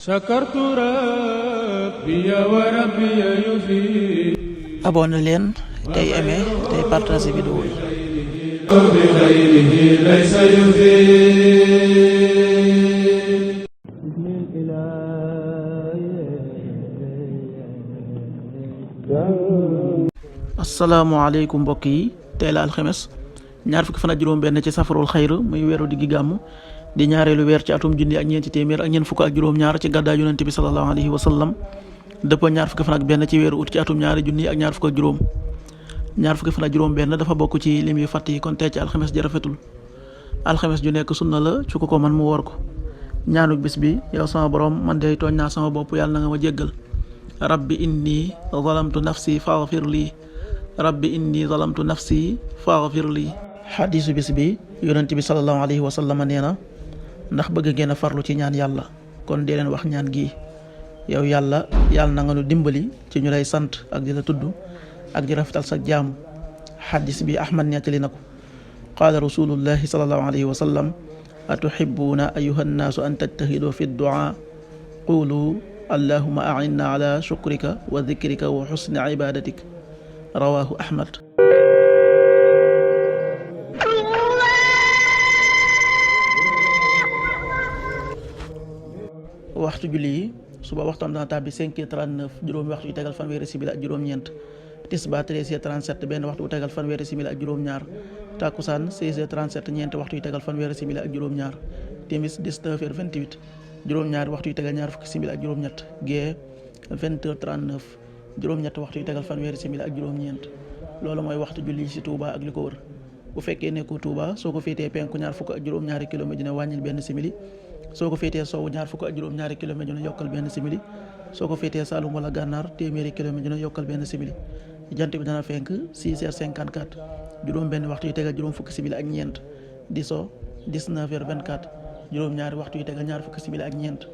sakartu rabbi wa rabbi yufi. abonné leen tey aimé tey partagé vidéo yi. bi xayrihi laysa yufi. asalaamaaleykum mbokk yi, tey la alxames ñaar fukki fan ak juróom benn ci safarul xayr muy weeru diggi gàmm di ñaareelu weer ci atum junni ak ñeenti téeméer ak ñeent fukk ak juróom ñaar ci gàddaay yonente bi sallallahu alayhi wa sallam dëppoo ñaar fukki fan ak benn ci weeru ut ci atum ñaari junni ak ñaar fukk ak juróom. ñaar fukki fan ak juróom benn dafa bokk ci lim yu fàtt yi, kon tey ci alxames ji rafetul. alxames ju nekk sunna la ci ku ko man mu woor ko. ñaanuk bis bi: yow sama borom, man de tooñ naa sama bopp, yàlla na nga ma jéggal. rabbi inni zalamtu nafsi faghfir lii rabbi inni zalamtu nafsi faghfir lii. xadiisu bis bi: yonent bi sallallahu alayhi wa sallam nee na, ndax bëgg ngeen a farlu ci ñaan yàlla, kon dee leen wax ñaan gi: yow yàlla na nga nu dimbali ci ñu lay sant ak di la tudd ak di rafetal sa jaamu. xadiis bi Ahmad nettali na ko. qaala rasulullahi sallallahu alayhi wa sallam: atuhibuuna ayuha nnaasu an tajtahidu fi dduaa qulu allahuma ainna ala shukrika wa dikrika wa xusni ibadatik. rawahu Ahmad. waxtu julli yi: suba waxtaan dana tàbbi 5h39, juróomi waxtu yu tegal fanweeri simili ak juróom-ñeent. tisbaar 13h37, benn waxtu bu tegal fanweeri simili ak juróom-ñaar. takkusaan 16h37, ñeenti waxtu yu tegal fanweeri simili ak juróom-ñaar. timis 19h28, juróom-ñaari waxtu yu tegal ñaar fukki simili ak juróom-ñett. gee 20h39, juróom-ñetti waxtu yu tegal fanweeri simili ak juróom-ñeent. loolu mooy waxtu julli ci Touba ak li ko wër. bu fekkee nekkoo Touba, soo ko féetee penku ñaar fukk ak juróom-ñaari kilomètre dina wàññil benn simili. soo ko féetee sowwu ñaar fukk ak juróom-ñaari kilomètre dina yokkal benn simili. soo ko féetee Saloum wala Gànnaar téeméeri kilomètre dina yokkal benn simili. jant bi dana fenk 6h54, juróom benn waxtu yu tegal juróom fukki simili ak ñeent. di so 19h24, juróom-ñaari waxtu yu tegal ñaar fukki simili ak ñeent.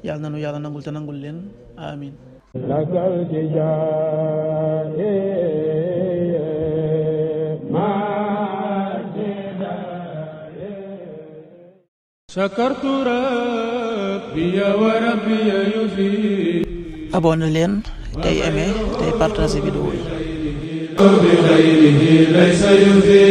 yàlla nanu yàlla nangul te nangul leen, amin. sakartu rabbi wa rabbi yufi. abonné leen tey aimé tey partagé vidéo yi. bi xayrihi laysa yufi.